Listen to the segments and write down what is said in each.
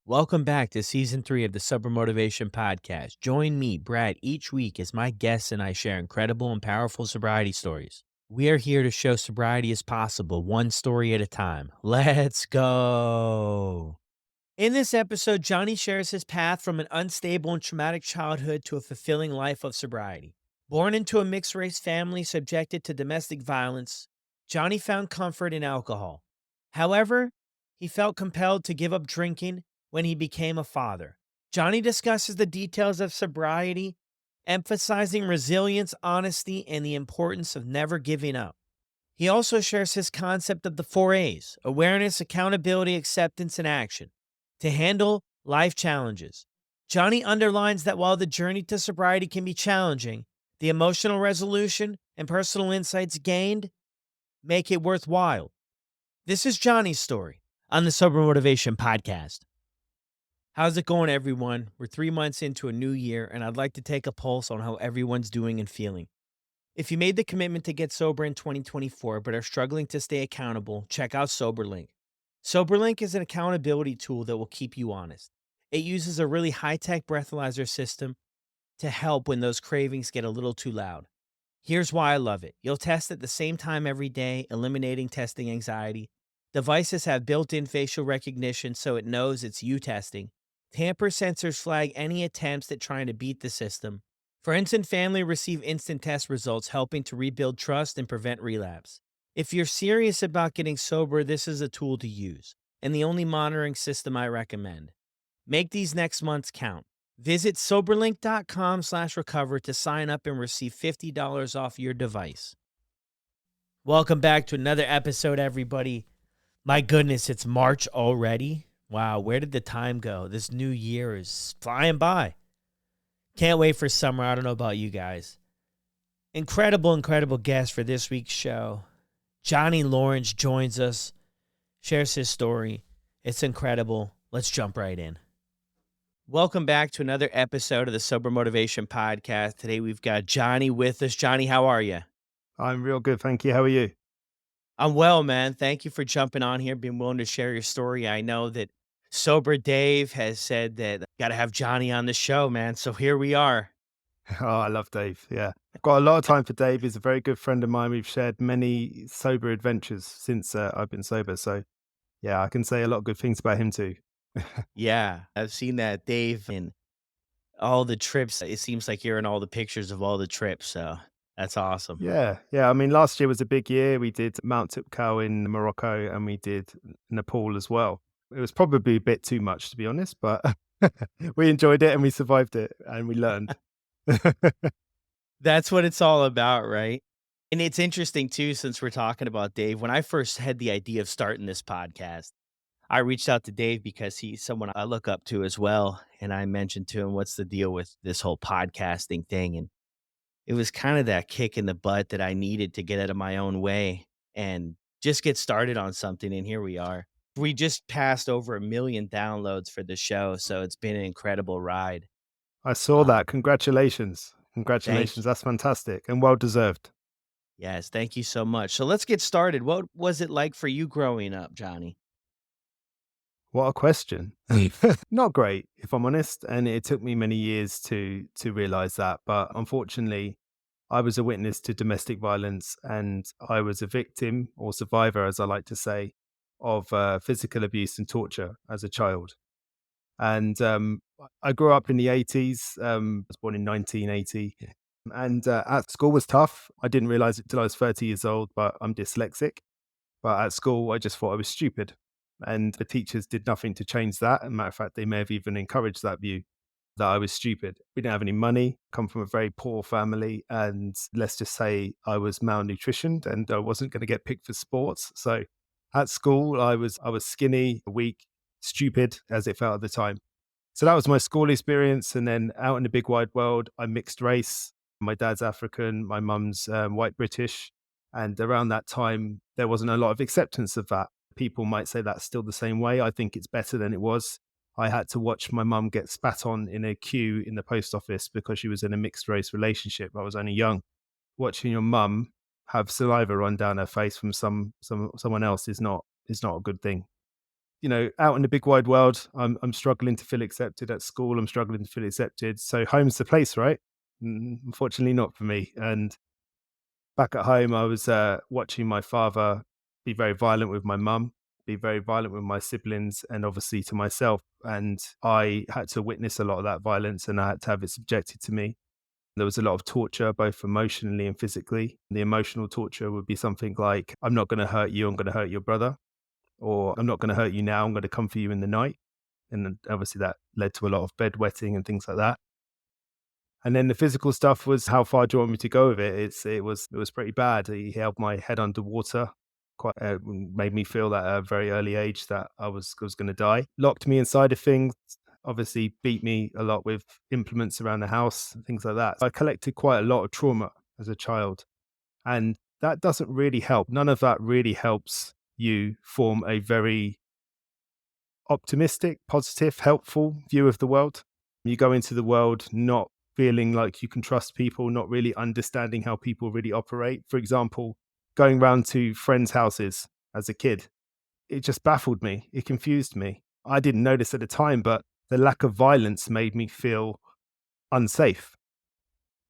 Welcome back to season 3 of the Sober Motivation Podcast. Join me, Brad, each week as my guests and I share incredible and powerful sobriety stories. We are here to show sobriety is possible, one story at a time. Let's go. In this episode, Johnny shares his path from an unstable and traumatic childhood to a fulfilling life of sobriety. Born into a mixed race family subjected to domestic violence, Johnny found comfort in alcohol. However, he felt compelled to give up drinking when he became a father. Johnny discusses the details of sobriety, emphasizing resilience, honesty, and the importance of never giving up. He also shares his concept of the 4A's: awareness, accountability, acceptance, and action to handle life challenges. Johnny underlines that while the journey to sobriety can be challenging, the emotional resolution and personal insights gained make it worthwhile. This is Johnny's story on the Sober Motivation Podcast. How's it going, everyone? We're 3 months into a new year, and I'd like to take a pulse on how everyone's doing and feeling. If you made the commitment to get sober in 2024 but are struggling to stay accountable, check out SoberLink. SoberLink is an accountability tool that will keep you honest. It uses a really high-tech breathalyzer system to help when those cravings get a little too loud. Here's why I love it. You'll test at the same time every day, eliminating testing anxiety. Devices have built-in facial recognition so it knows it's you testing. Tamper sensors flag any attempts at trying to beat the system. Friends and family receive instant test results, helping to rebuild trust and prevent relapse. If you're serious about getting sober, this is a tool to use, and the only monitoring system I recommend. Make these next months count. Visit soberlink.com/recover to sign up and receive $50 off your device. Welcome back to another episode, everybody. My goodness, it's March already. Wow, where did the time go? This new year is flying by. Can't wait for summer. I don't know about you guys. Incredible guest for this week's show. Johnny Lawrence joins us, shares his story. It's incredible. Let's jump right in. Welcome back to another episode of the Sober Motivation Podcast. Today we've got Johnny with us. Johnny, how are you? I'm real good, thank you. How are you? I'm well, man. Thank you for jumping on here, being willing to share your story. I know that Sober Dave has said that got to have Johnny on the show, man. So here we are. Oh, I love Dave. Yeah. I've got a lot of time for Dave. He's a very good friend of mine. We've shared many sober adventures since I've been sober. So, yeah, I can say a lot of good things about him too. Yeah, I've seen that Dave in all the trips. It seems like you're in all the pictures of all the trips. So that's awesome. Yeah. Yeah. I mean, last year was a big year. We did Mount Tipcal in Morocco and we did Nepal as well. It was probably a bit too much, to be honest, but we enjoyed it and we survived it and we learned. That's what it's all about, right? And it's interesting too, since we're talking about Dave. When I first had the idea of starting this podcast, I reached out to Dave because he's someone I look up to as well. And I mentioned to him, what's the deal with this whole podcasting thing? And it was kind of that kick in the butt that I needed to get out of my own way and just get started on something. And here we are. We just passed over 1 million downloads for the show. So it's been an incredible ride. I saw that. Congratulations. Thank Congratulations. you. That's fantastic and well deserved. Yes, thank you so much. So let's get started. What was it like for you growing up, Johnny? What a question. Not great, if I'm honest, and it took me many years to realize that, but unfortunately, I was a witness to domestic violence and I was a victim or survivor, as I like to say, of physical abuse and torture as a child. And I grew up in the 80s. I was born in 1980. Yeah. And at school was tough. I didn't realize it till I was 30 years old, but I'm dyslexic. But at school, I just thought I was stupid. And the teachers did nothing to change that. As a matter of fact, they may have even encouraged that view that I was stupid. We didn't have any money, come from a very poor family. And let's just say I was malnutritioned and I wasn't going to get picked for sports. So at school, I was skinny, weak, stupid, as it felt at the time. So that was my school experience. And then out in the big wide world, I'm mixed race. My dad's African, my mum's white British. And around that time, there wasn't a lot of acceptance of that. People might say that's still the same way. I think it's better than it was. I had to watch my mum get spat on in a queue in the post office because she was in a mixed race relationship. I was only young. Watching your mum have saliva run down her face from someone else is not a good thing. out in the big wide world, I'm struggling to feel accepted at school. I'm struggling to feel accepted. So home's the place, right? Unfortunately, not for me. And back at home, I was watching my father be very violent with my mum, be very violent with my siblings, and obviously to myself. And I had to witness a lot of that violence, and I had to have it subjected to me. There was a lot of torture, both emotionally and physically. The emotional torture would be something like, I'm not going to hurt you, I'm going to hurt your brother, or I'm not going to hurt you now, I'm going to come for you in the night. And then obviously that led to a lot of bedwetting and things like that. And then the physical stuff was, how far do you want me to go with it? It was pretty bad. He held my head underwater, quite made me feel at a very early age that I was going to die. Locked me inside of things. Obviously, beat me a lot with implements around the house, and things like that. I collected quite a lot of trauma as a child, and that doesn't really help. None of that really helps you form a very optimistic, positive, helpful view of the world. You go into the world not feeling like you can trust people, not really understanding how people really operate. For example, going round to friends' houses as a kid, it just baffled me. It confused me. I didn't notice at the time, but the lack of violence made me feel unsafe,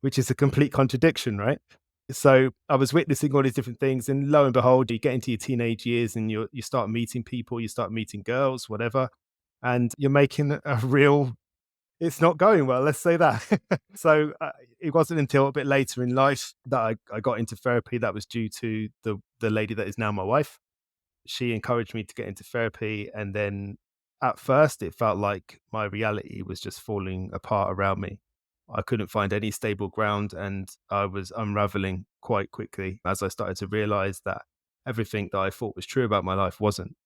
which is a complete contradiction, right? So I was witnessing all these different things, and lo and behold, you get into your teenage years and you start meeting people, you start meeting girls, whatever, and you're making a real. It's not going well. Let's say that. So it wasn't until a bit later in life that I got into therapy. That was due to the lady that is now my wife. She encouraged me to get into therapy, and then at first it felt like my reality was just falling apart around me. I couldn't find any stable ground, and I was unraveling quite quickly as I started to realize that everything that I thought was true about my life wasn't.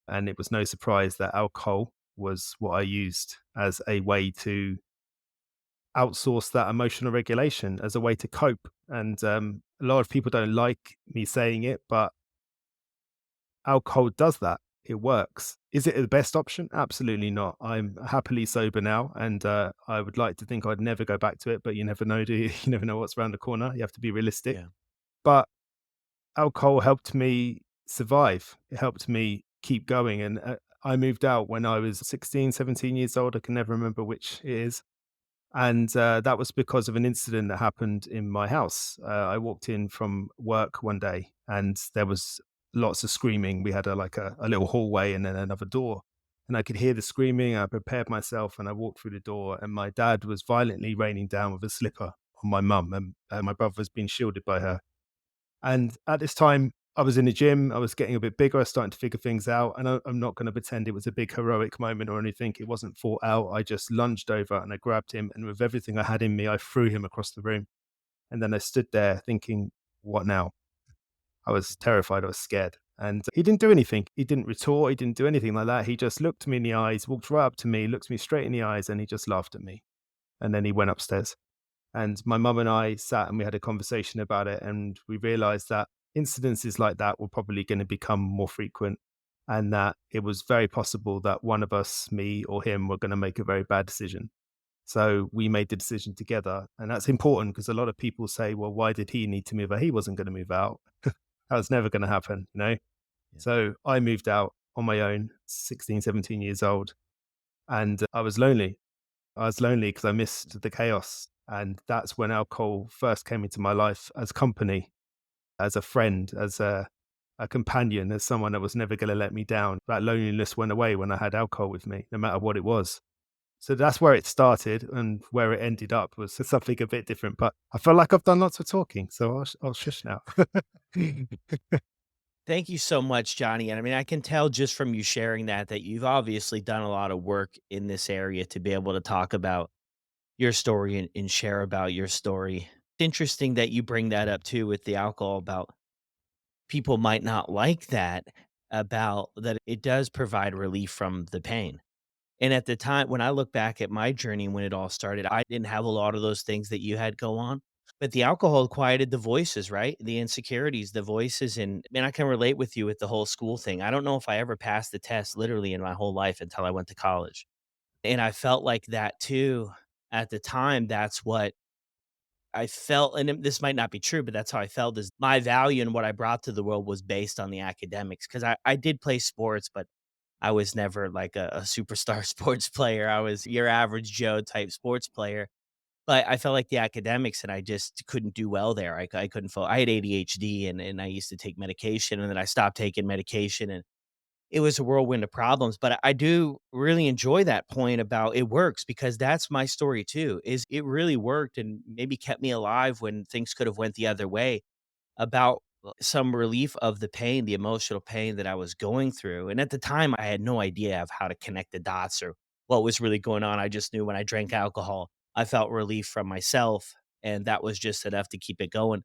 And it was no surprise that alcohol was what I used as a way to outsource that emotional regulation, as a way to cope. And a lot of people don't like me saying it, but alcohol does that. It works. Is it the best option? Absolutely not. I'm happily sober now, and I would like to think I'd never go back to it, but you never know, do you? You never know what's around the corner. You have to be realistic. Yeah. But alcohol helped me survive. It helped me keep going. And I moved out when I was 16, 17 years old. I can never remember which it is. And that was because of an incident that happened in my house. I walked in from work one day and there was lots of screaming. We had a little hallway and then another door. And I could hear the screaming. I prepared myself and I walked through the door. And my dad was violently raining down with a slipper on my mum. And my brother was being shielded by her. And at this time, I was in the gym. I was getting a bit bigger. I was starting to figure things out. And I'm not going to pretend it was a big heroic moment or anything. It wasn't thought out. I just lunged over and I grabbed him. And with everything I had in me, I threw him across the room. And then I stood there thinking, what now? I was terrified. I was scared. And he didn't do anything. He didn't retort. He didn't do anything like that. He just looked me in the eyes, walked right up to me, looked me straight in the eyes, and he just laughed at me. And then he went upstairs. And my mum and I sat and we had a conversation about it. And we realized that incidences like that were probably going to become more frequent. And that it was very possible that one of us, me or him, were going to make a very bad decision. So we made the decision together. And that's important because a lot of people say, well, why did he need to move out? He wasn't going to move out. That was never going to happen, you know? Yeah. So I moved out on my own, 16, 17 years old. And I was lonely. I was lonely because I missed the chaos. And that's when alcohol first came into my life as company, as a friend, as a companion, as someone that was never going to let me down. That loneliness went away when I had alcohol with me, no matter what it was. So that's where it started, and where it ended up was something a bit different. But I feel like I've done lots of talking, so I'll shush now. Thank you so much, Johnny. And I mean, I can tell just from you sharing that you've obviously done a lot of work in this area to be able to talk about your story and share about your story. It's interesting that you bring that up too with the alcohol about people might not like that, about that it does provide relief from the pain. And at the time, when I look back at my journey when it all started, I didn't have a lot of those things that you had go on. But the alcohol quieted the voices, right? The insecurities, the voices. And man, I can relate with you with the whole school thing. I don't know if I ever passed the test literally in my whole life until I went to college. And I felt like that too at the time. That's what I felt. And this might not be true, but that's how I felt, is my value and what I brought to the world was based on the academics. Cause I did play sports, but I was never like a superstar sports player. I was your average Joe type sports player. But I felt like the academics and I just couldn't do well there. I couldn't I had ADHD and I used to take medication and then I stopped taking medication and it was a whirlwind of problems. But I do really enjoy that point about it works because that's my story too. Is it really worked and maybe kept me alive when things could have went the other way about some relief of the pain, the emotional pain that I was going through. And at the time, I had no idea of how to connect the dots or what was really going on. I just knew when I drank alcohol, I felt relief from myself. And that was just enough to keep it going.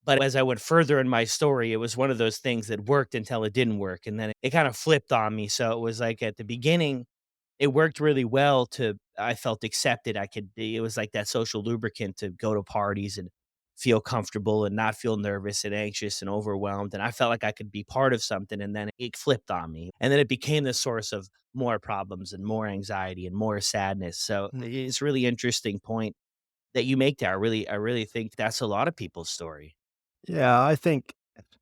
But as I went further in my story, it was one of those things that worked until it didn't work. And then it kind of flipped on me. So it was like at the beginning, it worked really well to I felt accepted. It was like that social lubricant to go to parties and feel comfortable and not feel nervous and anxious and overwhelmed. And I felt like I could be part of something. And then it flipped on me. And then it became the source of more problems and more anxiety and more sadness. So it's a really interesting point that you make there. I really think that's a lot of people's story. Yeah, I think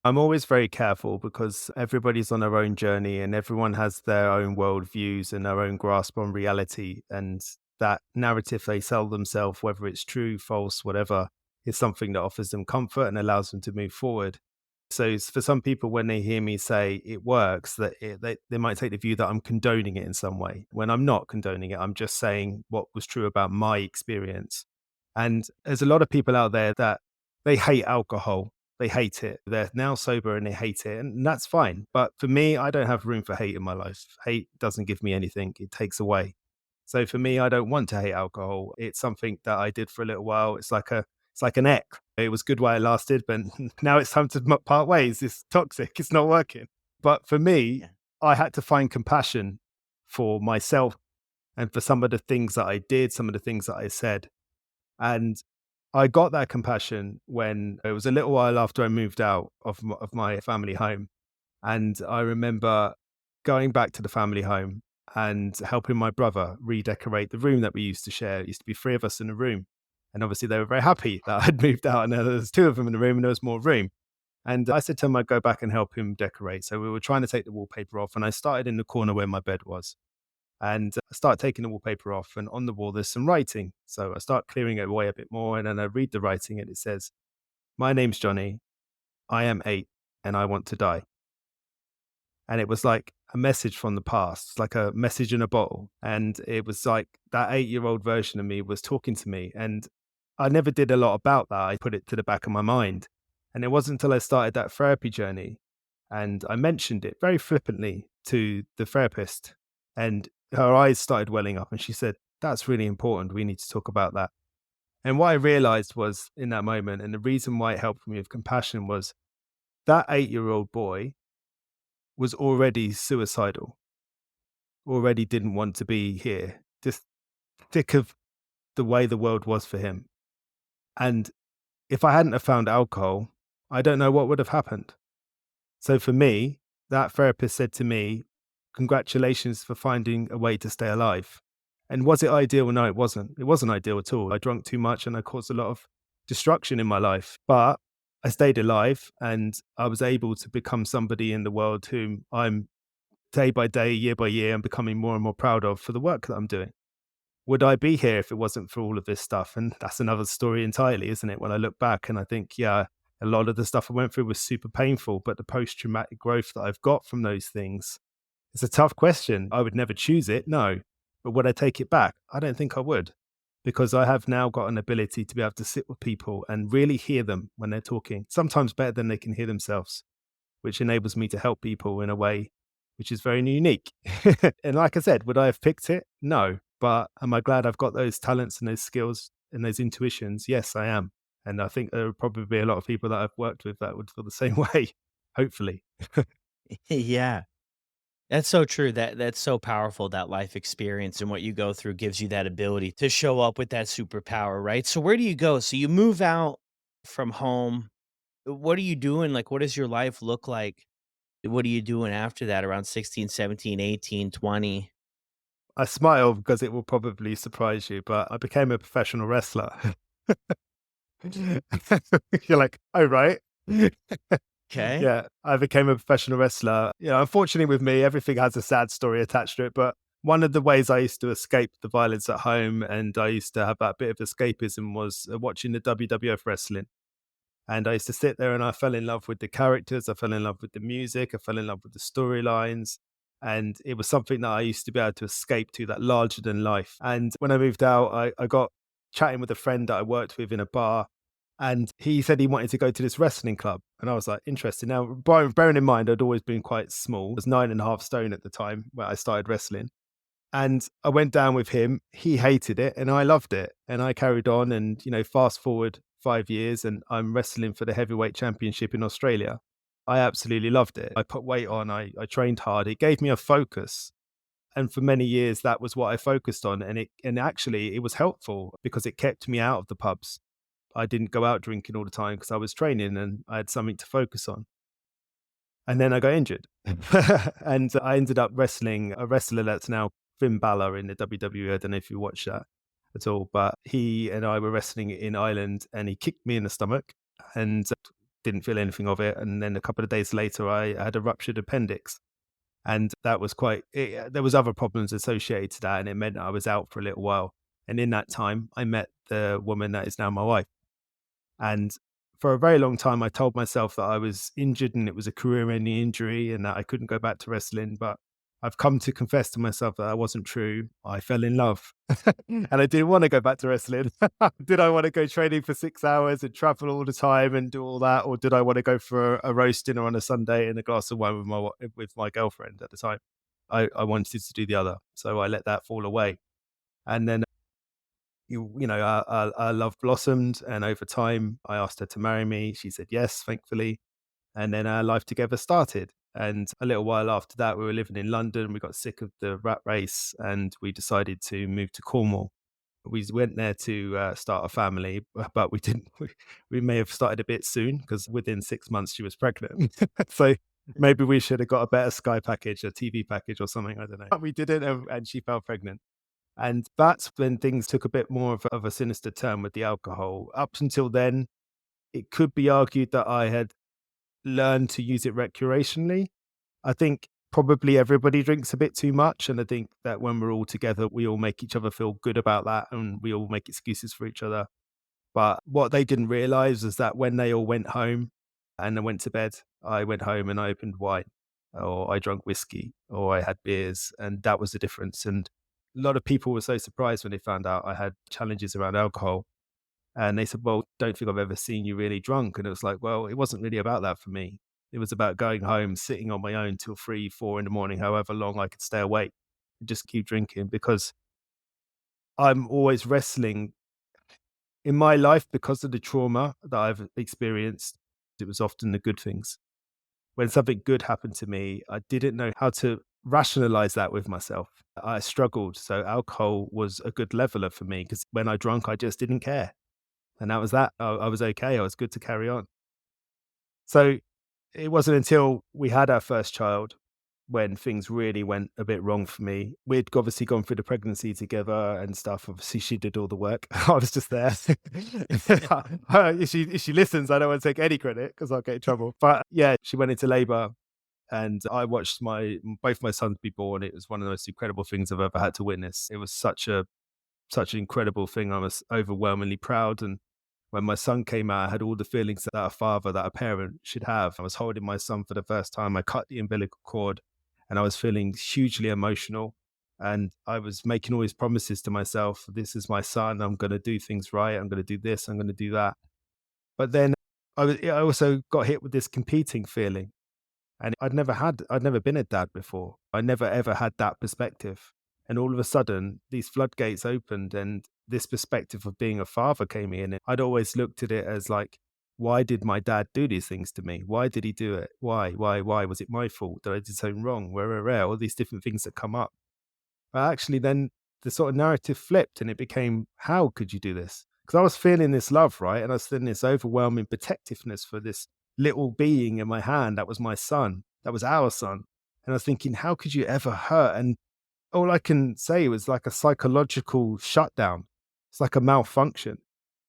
I'm always very careful because everybody's on their own journey and everyone has their own worldviews and their own grasp on reality. And that narrative they sell themselves, whether it's true, false, whatever, is something that offers them comfort and allows them to move forward. So for some people, when they hear me say it works, they might take the view that I'm condoning it in some way. When I'm not condoning it, I'm just saying what was true about my experience. And there's a lot of people out there that they hate alcohol. They hate it. They're now sober and they hate it. And that's fine. But for me, I don't have room for hate in my life. Hate doesn't give me anything, it takes away. So for me, I don't want to hate alcohol. It's something that I did for a little while. It's like an egg. It was good while it lasted, but now it's time to part ways. It's toxic. It's not working. But for me, Yeah. I had to find compassion for myself and for some of the things that I did, some of the things that I said. And I got that compassion when it was a little while after I moved out of of my family home. And I remember going back to the family home and helping my brother redecorate the room that we used to share. It used to be three of us in a room. And obviously, they were very happy that I'd moved out and there was two of them in the room and there was more room. And I said to him, I'd go back and help him decorate. So we were trying to take the wallpaper off. And I started in the corner where my bed was. And I start taking the wallpaper off, and on the wall, there's some writing. So I start clearing it away a bit more. And then I read the writing, and it says, "My name's Johnny. I am 8, and I want to die." And it was like a message from the past, like a message in a bottle. And it was like that 8-year-old version of me was talking to me. And I never did a lot about that. I put it to the back of my mind. And it wasn't until I started that therapy journey and I mentioned it very flippantly to the therapist. And her eyes started welling up and she said, "That's really important. We need to talk about that." And what I realized was in that moment, and the reason why it helped me with compassion was that 8-year-old boy was already suicidal, already didn't want to be here, just sick of the way the world was for him. And if I hadn't have found alcohol, I don't know what would have happened. So for me, that therapist said to me, "Congratulations for finding a way to stay alive." And was it ideal? No, it wasn't. It wasn't ideal at all. I drank too much and I caused a lot of destruction in my life. But I stayed alive and I was able to become somebody in the world whom I'm day by day, year by year, I'm becoming more and more proud of for the work that I'm doing. Would I be here if it wasn't for all of this stuff? And that's another story entirely, isn't it? When I look back and I think, yeah, a lot of the stuff I went through was super painful, but the post traumatic growth that I've got from those things, it's a tough question. I would never choose it, no. But would I take it back? I don't think I would, because I have now got an ability to be able to sit with people and really hear them when they're talking, sometimes better than they can hear themselves, which enables me to help people in a way which is very unique. And like I said, would I have picked it? No. But am I glad I've got those talents and those skills and those intuitions? Yes, I am. And I think there would probably be a lot of people that I've worked with that would feel the same way, hopefully. Yeah. That's so true. That's so powerful, that life experience and what you go through gives you that ability to show up with that superpower, right? So where do you go? So you move out from home. What are you doing? Like, what does your life look like? What are you doing after that around 16, 17, 18, 20? I smile because it will probably surprise you, but I became a professional wrestler. You're like, oh, right. Okay. Yeah, I became a professional wrestler. Unfortunately with me, everything has a sad story attached to it, but one of the ways I used to escape the violence at home and I used to have that bit of escapism was watching the WWF wrestling. And I used to sit there and I fell in love with the characters. I fell in love with the music. I fell in love with the storylines. And it was something that I used to be able to escape to, that larger than life. And when I moved out, I got chatting with a friend that I worked with in a bar. And he said he wanted to go to this wrestling club. And I was like, interested. Now, bearing in mind, I'd always been quite small. I was 9.5 stone at the time when I started wrestling. And I went down with him. He hated it and I loved it. And I carried on. And, fast forward 5 years and I'm wrestling for the heavyweight championship in Australia. I absolutely loved it. I put weight on, I trained hard. It gave me a focus. And for many years, that was what I focused on. And actually, it was helpful because it kept me out of the pubs. I didn't go out drinking all the time because I was training and I had something to focus on. And then I got injured. And I ended up wrestling a wrestler that's now Finn Balor in the WWE. I don't know if you watch that at all, but he and I were wrestling in Ireland and he kicked me in the stomach and didn't feel anything of it. And then a couple of days later, I had a ruptured appendix. And that was there was other problems associated to that. And it meant I was out for a little while. And in that time, I met the woman that is now my wife. And for a very long time, I told myself that I was injured and it was a career ending injury and that I couldn't go back to wrestling. But I've come to confess to myself that wasn't true. I fell in love and I didn't want to go back to wrestling. Did I want to go training for 6 hours and travel all the time and do all that? Or did I want to go for a roast dinner on a Sunday and a glass of wine with my girlfriend at the time? I wanted to do the other. So I let that fall away. And then our love blossomed, and over time, I asked her to marry me. She said yes, thankfully, and then our life together started. And a little while after that, we were living in London. We got sick of the rat race, and we decided to move to Cornwall. We went there to start a family, but we didn't. We may have started a bit soon because within 6 months she was pregnant. So maybe we should have got a better Sky package, a TV package, or something. I don't know. But we didn't, and she fell pregnant. And that's when things took a bit more of a sinister turn with the alcohol. Up until then, it could be argued that I had learned to use it recreationally. I think probably everybody drinks a bit too much. And I think that when we're all together, we all make each other feel good about that and we all make excuses for each other. But what they didn't realize is that when they all went home and I went to bed, I went home and I opened wine or I drank whiskey or I had beers. And that was the difference. And a lot of people were so surprised when they found out I had challenges around alcohol. And they said, well, don't think I've ever seen you really drunk. And it was like, well, it wasn't really about that for me. It was about going home, sitting on my own till 3, 4 in the morning, however long I could stay awake, and just keep drinking because I'm always wrestling in my life because of the trauma that I've experienced. It was often the good things. When something good happened to me, I didn't know how to rationalize that with myself. I struggled. So alcohol was a good leveler for me because when I drank, I just didn't care. And that was that. I was okay. I was good to carry on. So it wasn't until we had our first child when things really went a bit wrong for me. We'd obviously gone through the pregnancy together and stuff. Obviously, she did all the work. I was just there. If she listens, I don't want to take any credit because I'll get in trouble. But yeah, she went into labor and I watched both my sons be born. It was one of the most incredible things I've ever had to witness. It was such an incredible thing. I was overwhelmingly proud. And when my son came out, I had all the feelings that a father, that a parent should have. I was holding my son for the first time. I cut the umbilical cord and I was feeling hugely emotional. And I was making all these promises to myself. This is my son. I'm going to do things right. I'm going to do this. I'm going to do that. But then I also got hit with this competing feeling. And I'd never been a dad before. I never ever had that perspective. And all of a sudden, these floodgates opened and this perspective of being a father came in. And I'd always looked at it as like, why did my dad do these things to me? Why did he do it? Why? Was it my fault? Did I do something wrong? Where? All these different things that come up. But actually, then the sort of narrative flipped and it became, how could you do this? Because I was feeling this love, right? And I was feeling this overwhelming protectiveness for this little being in my hand. That was my son. That was our son. And I was thinking, how could you ever hurt? And all I can say was like a psychological shutdown. It's like a malfunction.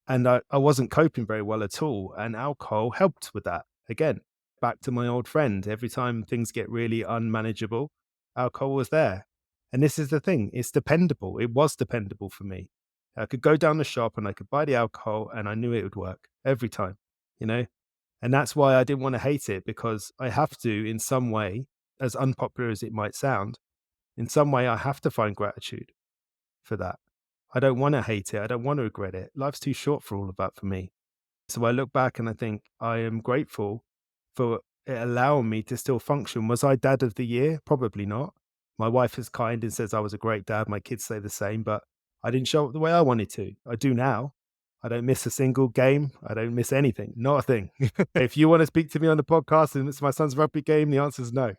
And I wasn't coping very well at all. And alcohol helped with that again. back to my old friend. Every time things get really unmanageable, alcohol was there. And this is the thing, it's dependable. It was dependable for me. I could go down the shop and I could buy the alcohol and I knew it would work every time, you know? And that's why I didn't want to hate it, because I have to, in some way, as unpopular as it might sound, in some way, I have to find gratitude for that. I don't want to hate it. I don't want to regret it. Life's too short for all of that for me. So I look back and I think I am grateful for it allowing me to still function. Was I dad of the year? Probably not. My wife is kind and says I was a great dad. My kids say the same, but I didn't show up the way I wanted to. I do now. I don't miss a single game. I don't miss anything. Not a thing. If you want to speak to me on the podcast and it's my son's rugby game, the answer is no.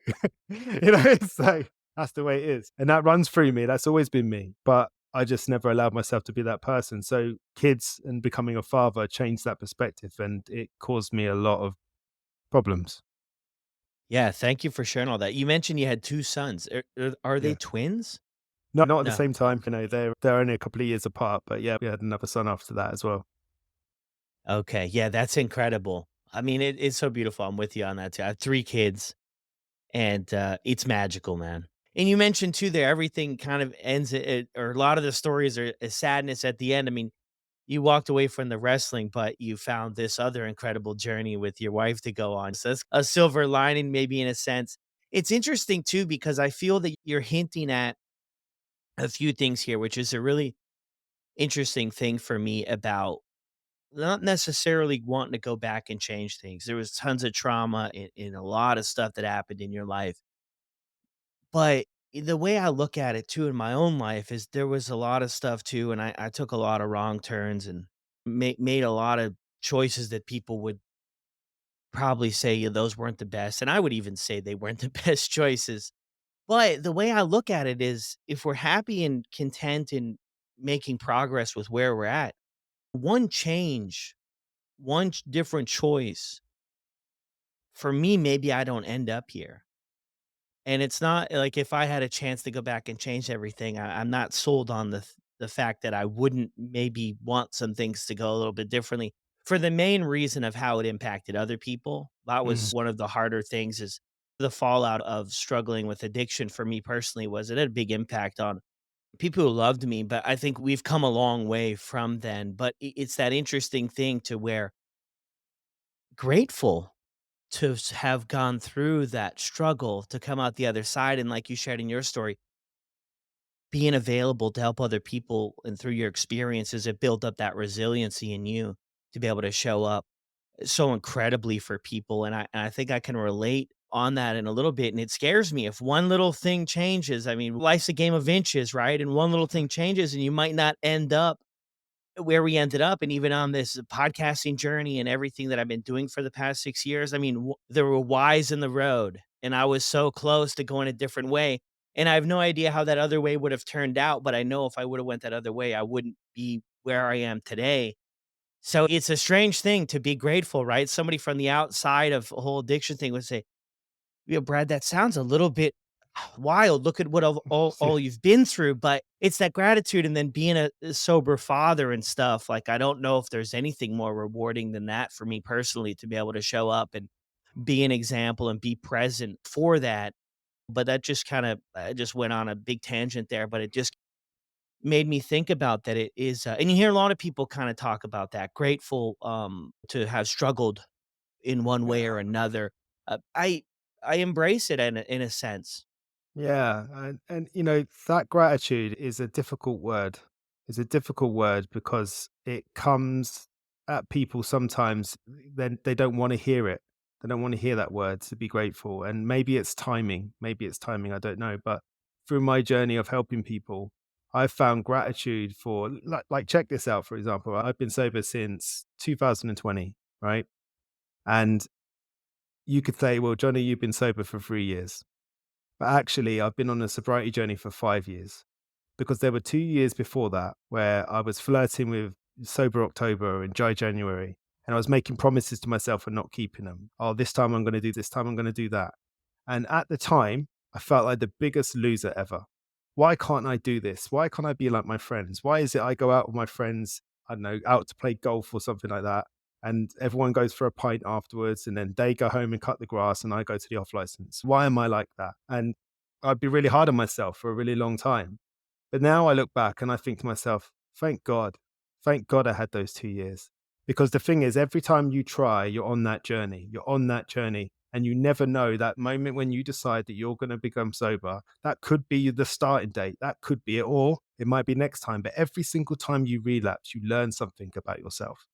So that's the way it is. And that runs through me. That's always been me. But I just never allowed myself to be that person. So kids and becoming a father changed that perspective, and it caused me a lot of problems. Yeah, thank you for sharing all that. You mentioned you had 2 sons. Are they Yeah. twins? No, not at the No. same time. They're only a couple of years apart, but yeah, we had another son after that as well. Okay, yeah, that's incredible. I mean, it's so beautiful. I'm with you on that too. I have 3 kids, and, it's magical, man. And you mentioned too there, everything kind of ends or a lot of the stories are a sadness at the end. I mean, you walked away from the wrestling, but you found this other incredible journey with your wife to go on. So that's a silver lining, maybe in a sense. It's interesting too, because I feel that you're hinting at a few things here, which is a really interesting thing for me about not necessarily wanting to go back and change things. There was tons of trauma in a lot of stuff that happened in your life. But the way I look at it too in my own life is there was a lot of stuff too, and I took a lot of wrong turns and made a lot of choices that people would probably say, "Yeah, those weren't the best." And I would even say they weren't the best choices. But the way I look at it is if we're happy and content in making progress with where we're at, one change, different choice, for me, maybe I don't end up here. And it's not like if I had a chance to go back and change everything, I'm not sold on the fact that I wouldn't maybe want some things to go a little bit differently for the main reason of how it impacted other people. That Mm, was one of the harder things is the fallout of struggling with addiction for me personally was it had a big impact on people who loved me, but I think we've come a long way from then. But it's that interesting thing to where grateful to have gone through that struggle to come out the other side, and like you shared in your story, being available to help other people and through your experiences, it built up that resiliency in you to be able to show up so incredibly for people, and I think I can relate on that in a little bit, and it scares me if one little thing changes. I mean, life's a game of inches, right? And one little thing changes, and you might not end up where we ended up, and even on this podcasting journey and everything that I've been doing for the past 6 years, I mean, there were Ys in the road, and I was so close to going a different way, and I have no idea how that other way would have turned out, but I know if I woulda went that other way, I wouldn't be where I am today. So, it's a strange thing to be grateful, right? Somebody from the outside of a whole addiction thing would say, "Yeah, Brad, that sounds a little bit wild. Look at what yeah. all you've been through," but it's that gratitude and then being a sober father and stuff, like, I don't know if there's anything more rewarding than that for me personally to be able to show up and be an example and be present for that, but that just kinda I just went on a big tangent there, but it just made me think about that it is, and you hear a lot of people kinda talk about that, grateful, to have struggled in one way or Yeah. another. I embrace it in a sense. Yeah, and that gratitude is a difficult word. It's a difficult word because it comes at people sometimes. Then they don't want to hear it. They don't want to hear that word to be grateful. And maybe it's timing. Maybe it's timing. I don't know. But through my journey of helping people, I've found gratitude for like check this out. For example, I've been sober since 2020, right? And you could say, well, Johnny, you've been sober for 3 years. But actually, I've been on a sobriety journey for 5 years because there were 2 years before that where I was flirting with sober October and dry January. And I was making promises to myself and not keeping them. Oh, this time I'm going to do this time, I'm going to do that. And at the time, I felt like the biggest loser ever. Why can't I do this? Why can't I be like my friends? Why is it I go out with my friends, I don't know, out to play golf or something like that? and everyone goes for a pint afterwards, and then they go home and cut the grass, and I go to the off license. Why am I like that? And I'd be really hard on myself for a really long time. But now I look back and I think to myself, thank God I had those 2 years. Because the thing is, every time you try, you're on that journey. You're on that journey. And you never know that moment when you decide that you're going to become sober. That could be the starting date. That could be it, or it might be next time. But every single time you relapse, you learn something about yourself.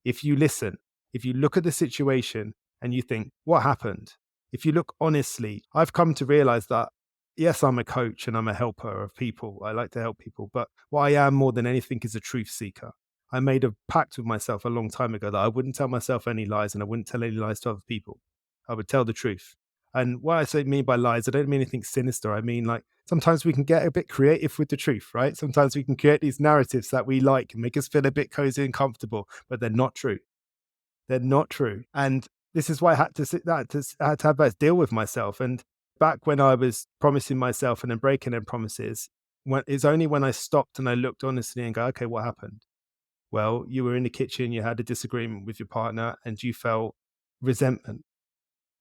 If you listen, if you look at the situation and you think, what happened? If you look honestly, I've come to realize that, yes, I'm a coach and I'm a helper of people. I like to help people. But what I am more than anything is a truth seeker. I made a pact with myself a long time ago that I wouldn't tell myself any lies and I wouldn't tell any lies to other people. I would tell the truth. And what I say mean by lies, I don't mean anything sinister. I mean, like, sometimes we can get a bit creative with the truth, right? Sometimes we can create these narratives that we like and make us feel a bit cozy and comfortable, but they're not true. They're not true. And this is why I had to sit that I had to have that deal with myself. And back when I was promising myself and then breaking them promises, it's only when I stopped and I looked honestly and go, okay, what happened? Well, you were in the kitchen, you had a disagreement with your partner, and you felt resentment,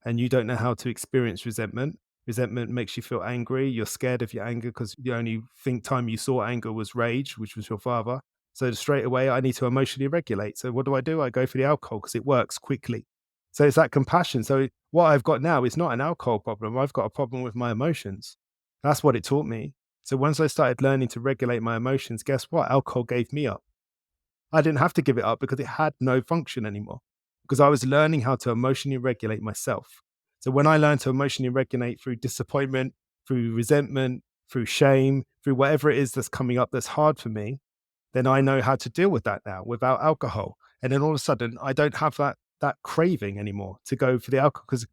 and you don't know how to experience resentment. Resentment makes you feel angry. You're scared of your anger because the only time you saw anger was rage, which was your father. So straight away, I need to emotionally regulate. So what do? I go for the alcohol because it works quickly. So it's that compassion. So what I've got now is not an alcohol problem. I've got a problem with my emotions. That's what it taught me. So once I started learning to regulate my emotions, guess what? Alcohol gave me up. I didn't have to give it up because it had no function anymore, because I was learning how to emotionally regulate myself. So when I learned to emotionally regulate through disappointment, through resentment, through shame, through whatever it is that's coming up that's hard for me, then I know how to deal with that now without alcohol. And then all of a sudden, I don't have that craving anymore to go for the alcohol, because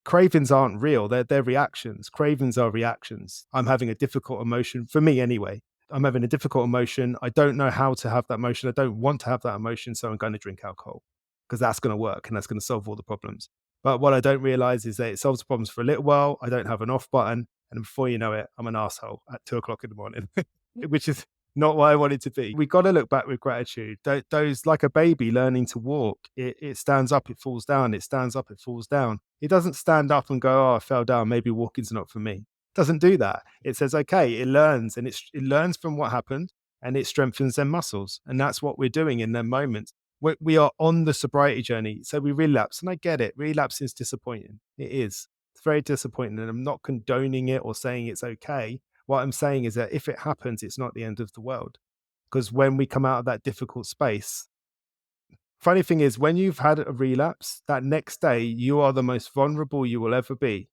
cravings aren't real. They're reactions. Cravings are reactions. I'm having a difficult emotion, for me anyway. I'm having a difficult emotion. I don't know how to have that emotion. I don't want to have that emotion. So I'm going to drink alcohol because that's going to work and that's going to solve all the problems. But what I don't realize is that it solves the problems for a little while. I don't have an off button. And before you know it, I'm an asshole at 2 o'clock in the morning, which is not what I wanted to be. We got to look back with gratitude. Those, like a baby learning to walk, it stands up, it falls down. It stands up, it falls down. It doesn't stand up and go, oh, I fell down. Maybe walking's not for me. It doesn't do that. It says, okay, it learns, and it learns from what happened, and it strengthens their muscles. And that's what we're doing in their moments. We are on the sobriety journey. So we relapse. And I get it. Relapse is disappointing. It is. It's very disappointing. And I'm not condoning it or saying it's okay. What I'm saying is that if it happens, it's not the end of the world. Because when we come out of that difficult space, funny thing is, when you've had a relapse, that next day, you are the most vulnerable you will ever be.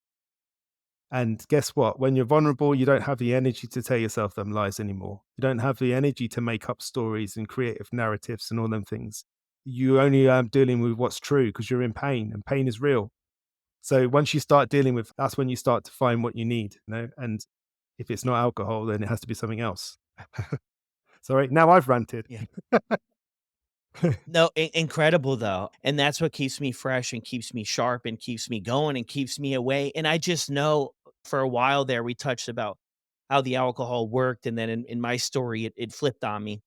And guess what? When you're vulnerable, you don't have the energy to tell yourself them lies anymore. You don't have the energy to make up stories and creative narratives and all them things. You only dealing with what's true because you're in pain, and pain is real. So once you start dealing with, that's when you start to find what you need, you know? And if it's not alcohol, then it has to be something else. Sorry, now I've ranted. Yeah. No, incredible though. And that's what keeps me fresh and keeps me sharp and keeps me going and keeps me away. And I just know for a while there, we touched about how the alcohol worked. And then in my story, it flipped on me.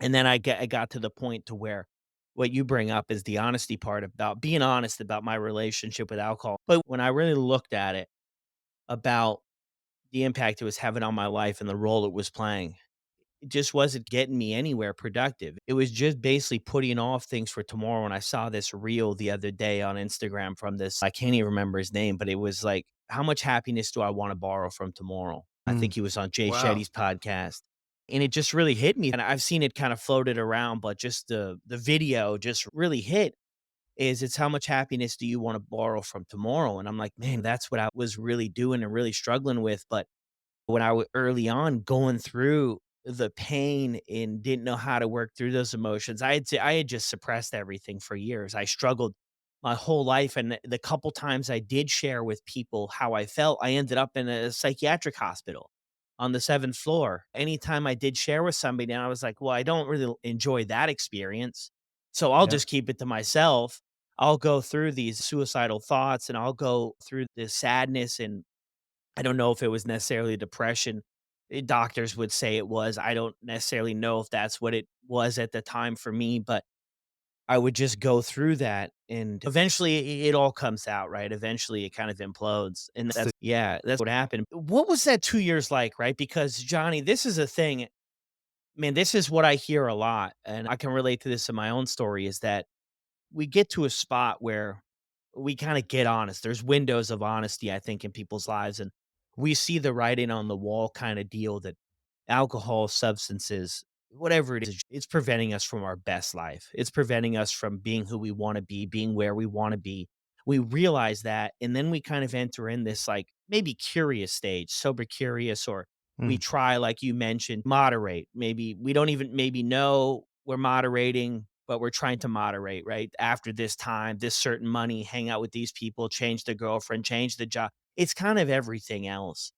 And then I got to the point to where what you bring up is the honesty part about being honest about my relationship with alcohol. But when I really looked at it about the impact it was having on my life and the role it was playing, it just wasn't getting me anywhere productive. It was just basically putting off things for tomorrow. And I saw this reel the other day on Instagram from this, I can't even remember his name, but it was like, how much happiness do I want to borrow from tomorrow? I think Mm, he was on Jay wow. Shetty's podcast. And it just really hit me. And I've seen it kind of floated around, but just the video just really hit is it's how much happiness do you want to borrow from tomorrow? And I'm like, man, that's what I was really doing and really struggling with. But when I was early on going through the pain and didn't know how to work through those emotions, I had just suppressed everything for years. I struggled my whole life, and the couple times I did share with people how I felt, I ended up in a psychiatric hospital on the 7th floor. Anytime I did share with somebody, and I was like, "Well, I don't really enjoy that experience, so I'll Yeah. just keep it to myself." I'll go through these suicidal thoughts, and I'll go through this sadness, and I don't know if it was necessarily depression. Doctors would say it was. I don't necessarily know if that's what it was at the time for me, but I would just go through that, and eventually it all comes out, right? Eventually it kind of implodes. And So, that's what happened. What was that 2 years like, right? Because Johnny, this is a thing, man, this is what I hear a lot, and I can relate to this in my own story, is that we get to a spot where we kinda get honest. There's windows of honesty, I think, in people's lives, and we see the writing on the wall kinda deal that alcohol, substances, whatever it is, it's preventing us from our best life. It's preventing us from being who we wanna be, being where we wanna be. We realize that, and then we kind of enter in this, like, maybe curious stage, sober curious, or we mm, try, like you mentioned, moderate. Maybe we don't even maybe know we're moderating, but we're trying to moderate, right? After this time, this certain money, hang out with these people, change the girlfriend, change the job. It's kind of everything else.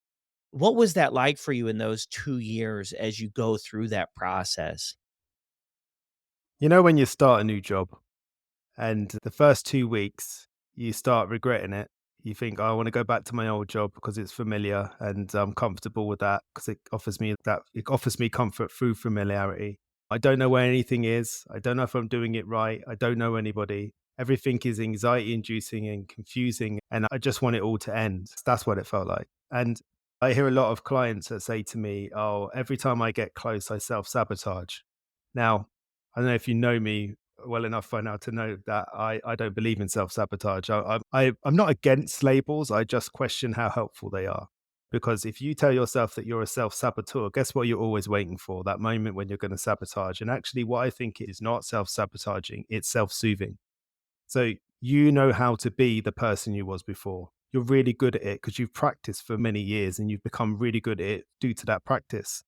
What was that like for you in those 2 years as you go through that process? when you start a new job and the first 2 weeks, you start regretting it. You think, "Oh, I want to go back to my old job because it's familiar and I'm comfortable with that because it offers me comfort through familiarity. I don't know where anything is. I don't know if I'm doing it right. I don't know anybody. Everything is anxiety inducing and confusing. And I just want it all to end." That's what it felt like. And I hear a lot of clients that say to me, "Oh, every time I get close, I self sabotage." Now, I don't know if you know me well enough by now to know that I don't believe in self sabotage. I'm not against labels. I just question how helpful they are. Because if you tell yourself that you're a self saboteur, guess what you're always waiting for? That moment when you're going to sabotage. And actually, what I think is not self sabotaging, it's self soothing. So you know how to be the person you was before. You're really good at it because you've practiced for many years and you've become really good at it due to that practice.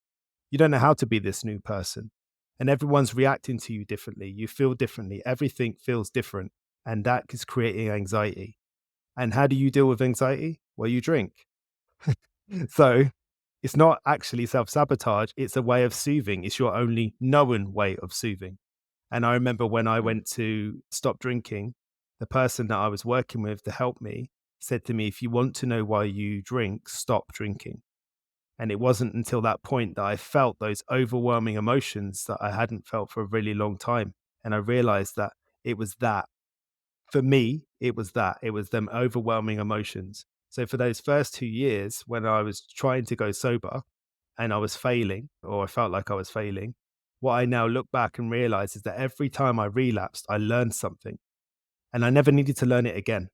You don't know how to be this new person. And everyone's reacting to you differently. You feel differently. Everything feels different. And that is creating anxiety. And how do you deal with anxiety? Well, you drink. So it's not actually self sabotage, it's a way of soothing. It's your only known way of soothing. And I remember when I Mm, went to stop drinking, the person that I was working with to help me said to me, "If you want to know why you drink, stop drinking." And it wasn't until that point that I felt those overwhelming emotions that I hadn't felt for a really long time. And I realized that it was that. For me, it was that. It was them overwhelming emotions. So for those first 2 years, when I was trying to go sober and I was failing, or I felt like I was failing, what I now look back and realize is that every time I relapsed, I learned something and I never needed to learn it again.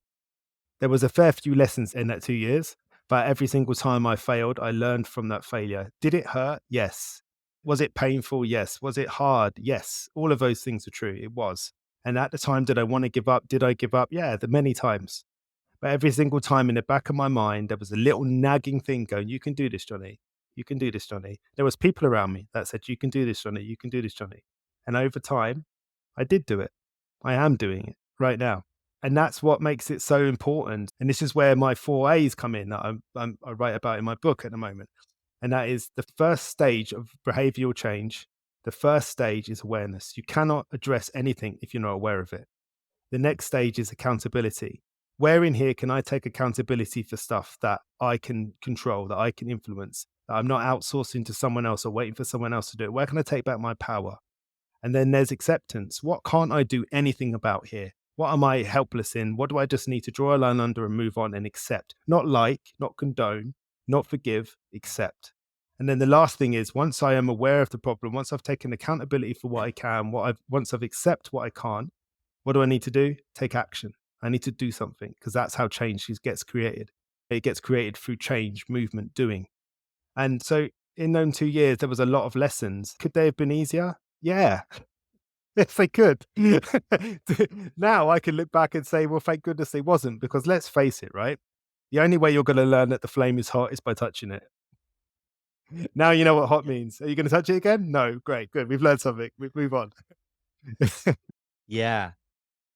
There was a fair few lessons in that 2 years, but every single time I failed, I learned from that failure. Did it hurt? Yes. Was it painful? Yes. Was it hard? Yes. All of those things are true. It was. And at the time, did I want to give up? Did I give up? Yeah, the many times. But every single time in the back of my mind, there was a little nagging thing going, "You can do this, Johnny. You can do this, Johnny." There was people around me that said, "You can do this, Johnny. You can do this, Johnny." And over time, I did do it. I am doing it right now. And that's what makes it so important. And this is where my 4A's come in that I write about in my book at the moment. And that is the first stage of behavioral change. The first stage is awareness. You cannot address anything if you're not aware of it. The next stage is accountability. Where in here can I take accountability for stuff that I can control, that I can influence, that I'm not outsourcing to someone else or waiting for someone else to do it? Where can I take back my power? And then there's acceptance. What can't I do anything about here? What am I helpless in? What do I just need to draw a line under and move on and accept? Not like, not condone, not forgive, accept. And then the last thing is once I am aware of the problem, once I've taken accountability for what I can, once I've accept what I can't, what do I need to do? Take action. I need to do something because that's how gets created. It gets created through change, movement, doing. And so in those 2 years, there was a lot of lessons. Could they have been easier? Yeah. Yes, they could. Now I can look back and say, well, thank goodness they wasn't, because let's face it, right? The only way you're going to learn that the flame is hot is by touching it. Now you know what hot yeah. means. Are you going to touch it again? No. Great. Good. We've learned something. We move on. Yeah.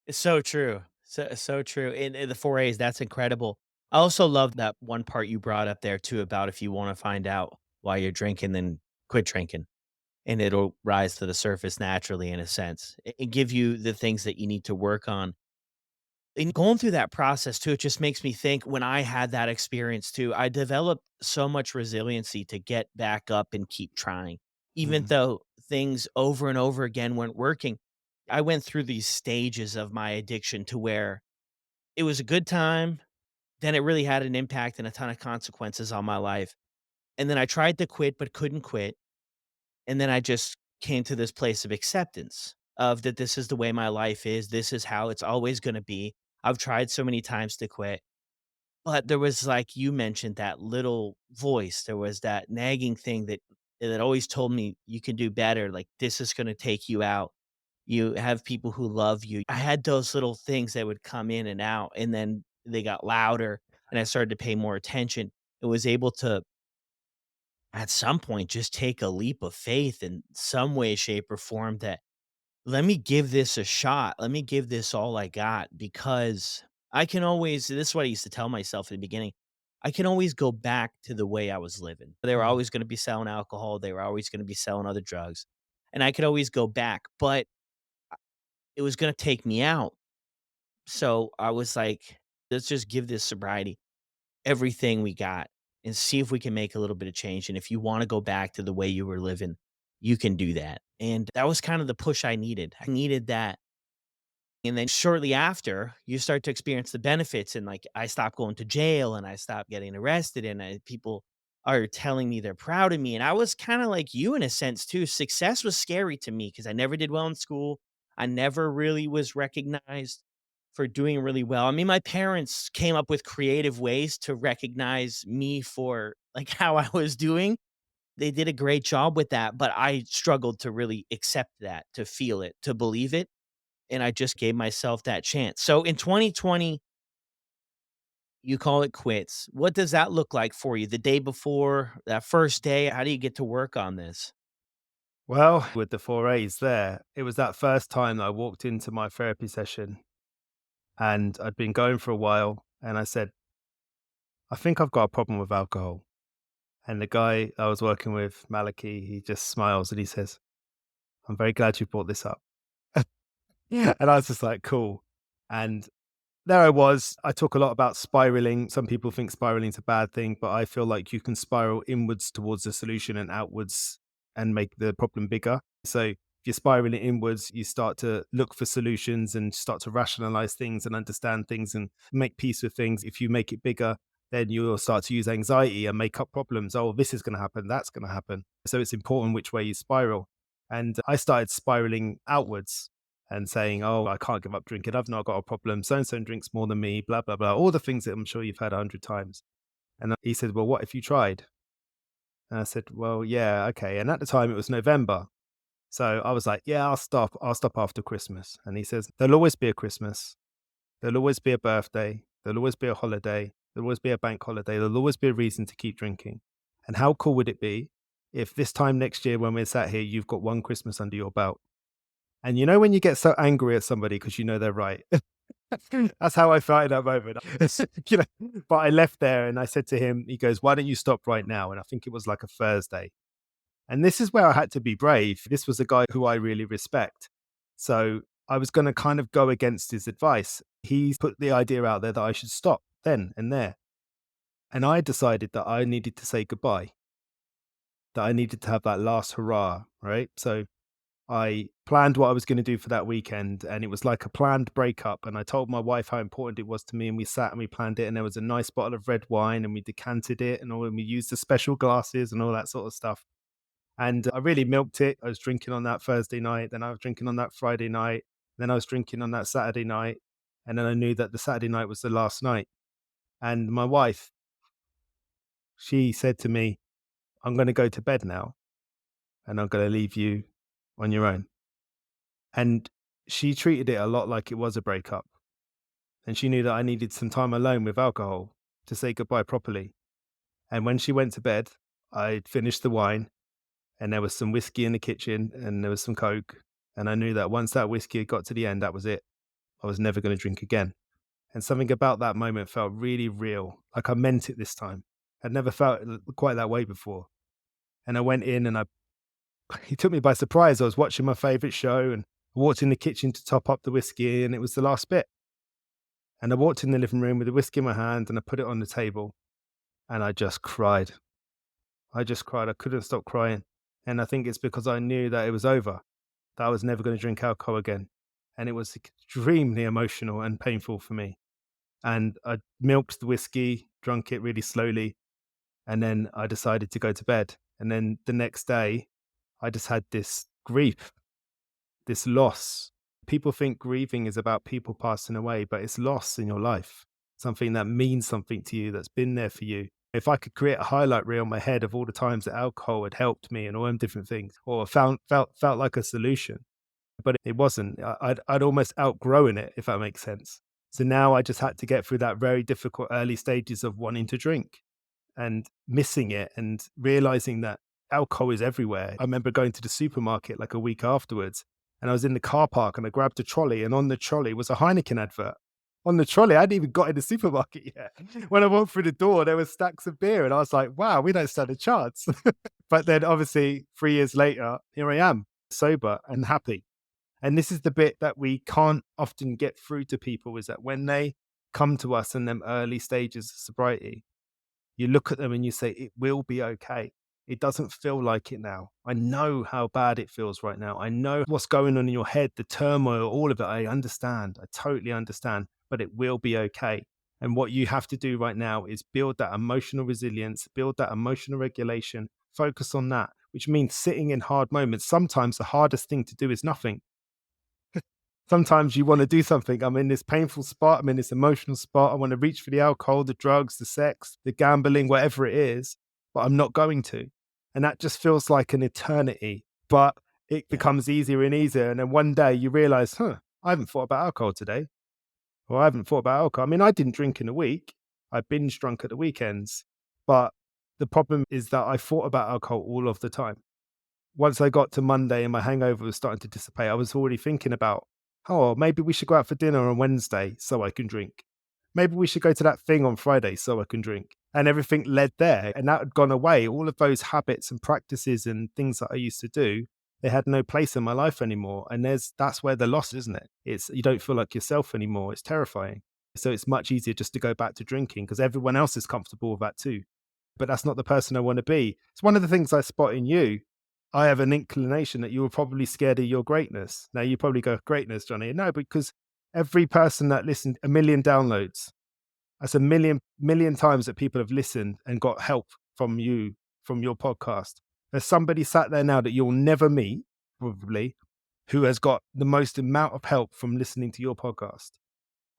It's so true. So true. And the 4 A's, that's incredible. I also love that one part you brought up there too about if you wanna find out why you're drinking, then quit drinking, and it'll rise to the surface naturally in a sense, and give you the things that you need to work on. And going through that process too, it just makes me think when I had that experience too, I developed so much resiliency to get back up and keep trying, even Mm, though things over and over again weren't working. I went through these stages of my addiction to where it was a good time, then it really had an impact and a ton of consequences on my life. And then I tried to quit but couldn't quit. And then I just came to this place of acceptance of that this is the way my life is. This is how it's always going to be. I've tried so many times to quit, but there was, like you mentioned, that little voice. There was that nagging thing that always told me you can do better. Like this is going to take you out. You have people who love you. I had those little things that would come in and out, and then they got louder, and I started to pay more attention. It was able to at some point just take a leap of faith in some way, shape, or form that let me give this a shot. Let me give this all I got because I can always, this is what I used to tell myself in the beginning. I can always go back to the way I was living. They were Mm. always going to be selling alcohol. They were always going to be selling other drugs. And I could always go back, but it was going to take me out. So I was like, let's just give this sobriety everything we got and see if we can make a little bit of change. And if you want to go back to the way you were living, you can do that. And that was kind of the push I needed. I needed that. And then shortly after, you start to experience the benefits. And like, I stopped going to jail and I stopped getting arrested. And people are telling me they're proud of me. And I was kind of like you in a sense too. Success was scary to me because I never did well in school. I never really was recognized for doing really well. I mean, my parents came up with creative ways to recognize me for like how I was doing. They did a great job with that, but I struggled to really accept that, to feel it, to believe it, and I just gave myself that chance. So in 2020, you call it quits. What does that look like for you? The day before, that first day, how do you get to work on this? Well, with the 4 A's there, it was that first time that I walked into my therapy session and I'd been going for a while. And I said, I think I've got a problem with alcohol. And the guy I was working with, Maliki, he just smiles and he says, I'm very glad you brought this up. Yeah. And I was just like, cool. And there I was. I talk a lot about spiraling. Some people think spiraling is a bad thing, but I feel like you can spiral inwards towards the solution and outwards and make the problem bigger. So if you're spiraling inwards, you start to look for solutions and start to rationalize things and understand things and make peace with things. If you make it bigger, then you'll start to use anxiety and make up problems. Oh, this is going to happen. That's going to happen. So it's important which way you spiral. And I started spiraling outwards and saying, "Oh, I can't give up drinking. I've not got a problem. So and so drinks more than me." Blah blah blah. All the things that I'm sure you've heard 100 times. And he said, "Well, what if you tried?" And I said, "Well, yeah, okay." And at the time, it was November, so I was like, "Yeah, I'll stop. I'll stop after Christmas." And he says, "There'll always be a Christmas. There'll always be a birthday. There'll always be a holiday. There'll always be a bank holiday. There'll always be a reason to keep drinking. And how cool would it be if this time next year, when we're sat here, you've got one Christmas under your belt?" And you know when you get so angry at somebody because you know they're right. That's how I felt in that moment. You know, but I left there and I said to him, he goes, "Why don't you stop right now?" And I think it was like a Thursday. And this is where I had to be brave. This was a guy who I really respect. So I was going to kind of go against his advice. He put the idea out there that I should stop then and there. And I decided that I needed to say goodbye, that I needed to have that last hurrah, right? So I planned what I was going to do for that weekend, and it was like a planned breakup. And I told my wife how important it was to me, and we sat and we planned it. And there was a nice bottle of red wine, and we decanted it, and all, and we used the special glasses and all that sort of stuff. And I really milked it. I was drinking on that Thursday night, then I was drinking on that Friday night, then I was drinking on that Saturday night, and then I knew that the Saturday night was the last night. And my wife, she said to me, "I'm going to go to bed now, and I'm going to leave you on your own." And she treated it a lot like it was a breakup. And she knew that I needed some time alone with alcohol to say goodbye properly. And when she went to bed, I finished the wine and there was some whiskey in the kitchen and there was some Coke. And I knew that once that whiskey had got to the end, that was it. I was never going to drink again. And something about that moment felt really real. Like I meant it this time. I'd never felt quite that way before. And I went in and he took me by surprise. I was watching my favorite show and I walked in the kitchen to top up the whiskey and it was the last bit. And I walked in the living room with the whiskey in my hand and I put it on the table and I just cried. I just cried. I couldn't stop crying. And I think it's because I knew that it was over. that I was never going to drink alcohol again. And it was extremely emotional and painful for me. And I milked the whiskey, drunk it really slowly, and then I decided to go to bed. And then the next day, I just had this grief, this loss. People think grieving is about people passing away, but it's loss in your life, something that means something to you, that's been there for you. If I could create a highlight reel in my head of all the times that alcohol had helped me and all them different things, or felt like a solution, but it wasn't. I'd almost outgrown it, if that makes sense. So now I just had to get through that very difficult early stages of wanting to drink and missing it and realizing that alcohol is everywhere. I remember going to the supermarket like a week afterwards, and I was in the car park and I grabbed a trolley, and on the trolley was a Heineken advert. On the trolley, I hadn't even got in the supermarket yet. When I walked through the door, there were stacks of beer, and I was like, wow, we don't stand a chance. But then obviously 3 years later, here I am, sober and happy. And this is the bit that we can't often get through to people, is that when they come to us in them early stages of sobriety, you look at them and you say, it will be okay. It doesn't feel like it now. I know how bad it feels right now. I know what's going on in your head, the turmoil, all of it. I understand. I totally understand, but it will be okay. And what you have to do right now is build that emotional resilience, build that emotional regulation, focus on that, which means sitting in hard moments. Sometimes the hardest thing to do is nothing. Sometimes you want to do something. I'm in this painful spot. I'm in this emotional spot. I want to reach for the alcohol, the drugs, the sex, the gambling, whatever it is, but I'm not going to. And that just feels like an eternity. But it Yeah. becomes easier and easier. And then one day you realize, I haven't thought about alcohol today. Or I haven't thought about alcohol. I mean, I didn't drink in a week. I binge drunk at the weekends. But the problem is that I thought about alcohol all of the time. Once I got to Monday and my hangover was starting to dissipate, I was already thinking about, oh, maybe we should go out for dinner on Wednesday so I can drink. Maybe we should go to that thing on Friday so I can drink. And everything led there. And that had gone away. All of those habits and practices and things that I used to do, they had no place in my life anymore. And that's where the loss, isn't it? It's you don't feel like yourself anymore. It's terrifying. So it's much easier just to go back to drinking because everyone else is comfortable with that too. But that's not the person I want to be. It's one of the things I spot in you. I have an inclination that you were probably scared of your greatness. Now you probably go, greatness, Johnny. No, because every person that listened, 1 million downloads. That's a million times that people have listened and got help from you, from your podcast. There's somebody sat there now that you'll never meet, probably, who has got the most amount of help from listening to your podcast.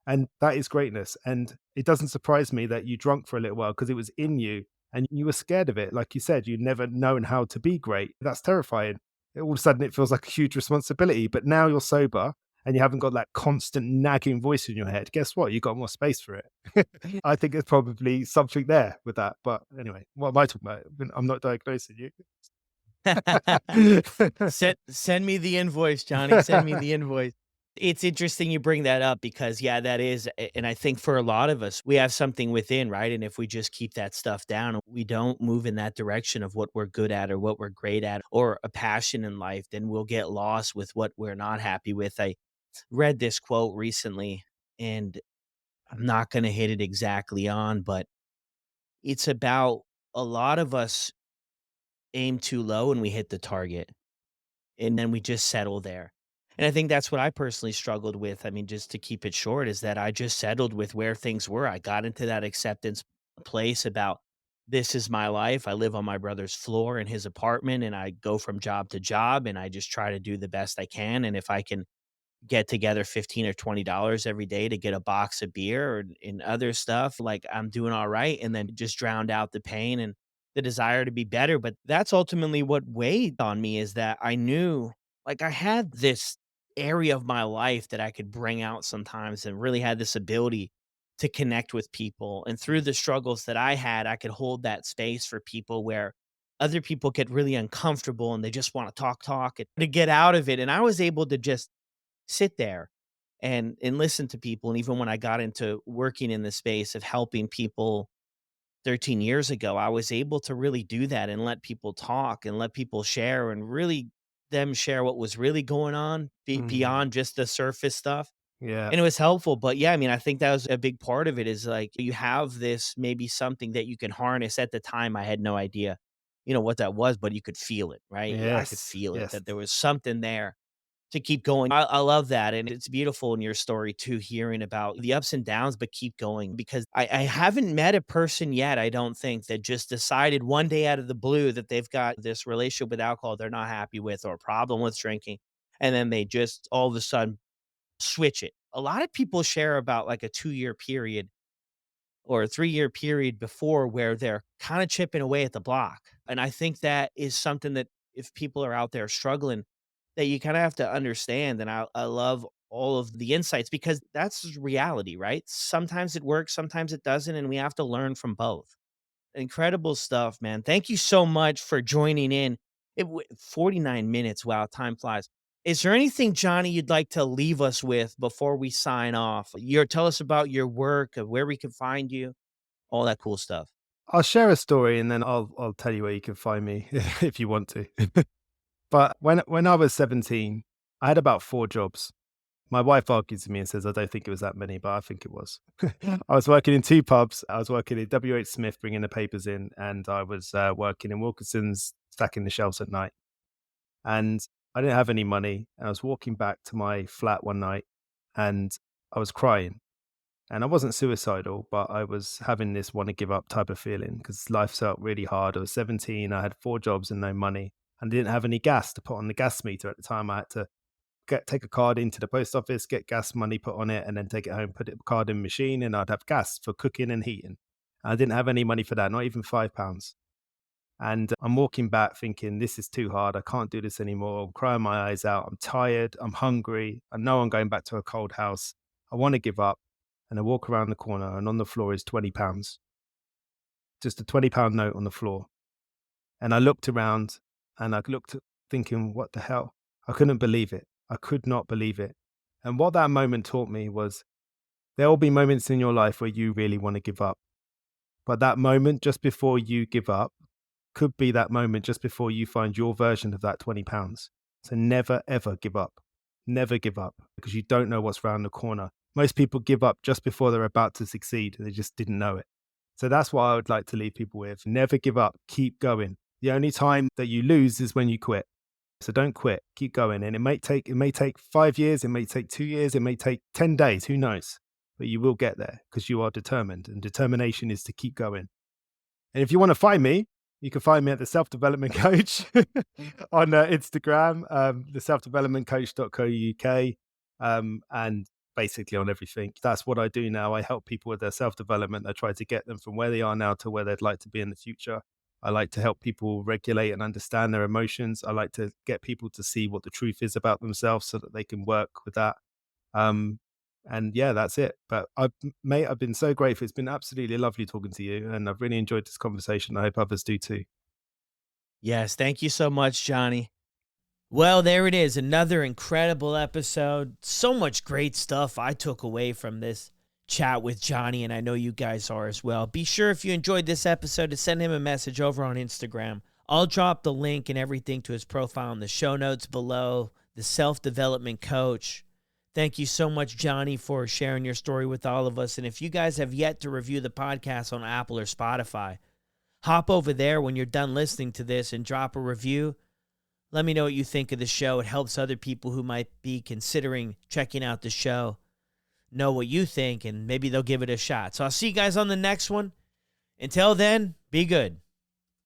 And that is greatness. And it doesn't surprise me that you drunk for a little while because it was in you and you were scared of it. Like you said, you'd never known how to be great. That's terrifying. All of a sudden, it feels like a huge responsibility. But now you're sober and you haven't got that constant nagging voice in your head. Guess what? You got more space for it. I think there's probably something there with that. But anyway, what am I talking about? I'm not diagnosing you. Send me the invoice, Johnny. Send me the invoice. It's interesting you bring that up because, yeah, that is, and I think for a lot of us, we have something within, right? And if we just keep that stuff down, we don't move in that direction of what we're good at or what we're great at or a passion in life, then we'll get lost with what we're not happy with. I read this quote recently, and I'm not going to hit it exactly on, but it's about a lot of us aim too low and we hit the target and then we just settle there. And I think that's what I personally struggled with. I mean, just to keep it short, is that I just settled with where things were. I got into that acceptance place about this is my life. I live on my brother's floor in his apartment and I go from job to job and I just try to do the best I can. And if I can get together 15 or $20 every day to get a box of beer or and other stuff, like, I'm doing all right, and then just drowned out the pain and the desire to be better, but that's ultimately what weighed on me is that I knew, like, I had this area of my life that I could bring out sometimes and really had this ability to connect with people, and through the struggles that I had, I could hold that space for people where other people get really uncomfortable and they just wanna talk, and to get out of it, and I was able to just sit there and listen to people. And even when I got into working in the space of helping people 13 years ago, I was able to really do that and let people talk and let people share and really them share what was really going on Mm, beyond just the surface stuff. yeah. And it was helpful. But yeah, I mean, I think that was a big part of it is like you have this maybe something that you can harness. At the time, I had no idea, what that was, but you could feel it, right? I could Yes. feel it Yes. that there was something there to keep going. I love that. And it's beautiful in your story too, hearing about the ups and downs, but keep going because I haven't met a person yet, I don't think, that just decided one day out of the blue that they've got this relationship with alcohol they're not happy with or a problem with drinking. And then they just all of a sudden switch it. A lot of people share about like a 2-year period or a 3-year period before where they're kind of chipping away at the block. And I think that is something that if people are out there struggling, that you kind of have to understand. And I love all of the insights because that's reality, right? Sometimes it works, sometimes it doesn't. And we have to learn from both. Incredible stuff, man. Thank you so much for joining in. 49 minutes. Wow, time flies. Is there anything, Johnny, you'd like to leave us with before we sign off? Tell us about your work, where we can find you, all that cool stuff. I'll share a story and then I'll tell you where you can find me if you want to. But when I was 17, I had about 4 jobs. My wife argues with me and says, I don't think it was that many, but I think it was. I was working in 2 pubs. I was working at WH Smith, bringing the papers in, and I was working in Wilkinson's, stacking the shelves at night. And I didn't have any money. I was walking back to my flat one night and I was crying. And I wasn't suicidal, but I was having this want to give up type of feeling because life felt really hard. I was 17. I had 4 jobs and no money. And I didn't have any gas to put on the gas meter at the time. I had to take a card into the post office, get gas money put on it, and then take it home, put the card in the machine, and I'd have gas for cooking and heating. I didn't have any money for that, not even £5. And I'm walking back thinking, this is too hard. I can't do this anymore. I'm crying my eyes out. I'm tired. I'm hungry. I know I'm going back to a cold house. I want to give up. And I walk around the corner, and on the floor is £20, just a £20 note on the floor. And I looked around and I looked thinking, what the hell? I couldn't believe it. I could not believe it. And what that moment taught me was there will be moments in your life where you really want to give up. But that moment just before you give up could be that moment just before you find your version of that £20. So never, ever give up. Never give up because you don't know what's around the corner. Most people give up just before they're about to succeed. They just didn't know it. So that's what I would like to leave people with. Never give up. Keep going. The only time that you lose is when you quit. So don't quit. Keep going. And it may take 5 years. It may take 2 years. It may take 10 days. Who knows? But you will get there because you are determined. And determination is to keep going. And if you want to find me, you can find me at the Self-Development Coach on Instagram, the selfdevelopmentcoach.co.uk, and basically on everything. That's what I do now. I help people with their self-development. I try to get them from where they are now to where they'd like to be in the future. I like to help people regulate and understand their emotions. I like to get people to see what the truth is about themselves so that they can work with that. And yeah, that's it. But mate, I've been so grateful. It's been absolutely lovely talking to you, and I've really enjoyed this conversation. I hope others do too. Yes, thank you so much, Johnny. Well, there it is. Another incredible episode. So much great stuff I took away from this chat with Johnny, and I know you guys are as well. Be sure if you enjoyed this episode to send him a message over on Instagram. I'll drop the link and everything to his profile in the show notes below. The Self-Development Coach. Thank you so much, Johnny, for sharing your story with all of us. And if you guys have yet to review the podcast on Apple or Spotify, hop over there when you're done listening to this and drop a review. Let me know what you think of the show. It helps other people who might be considering checking out the show know what you think, and maybe they'll give it a shot. So I'll see you guys on the next one. Until then, be good.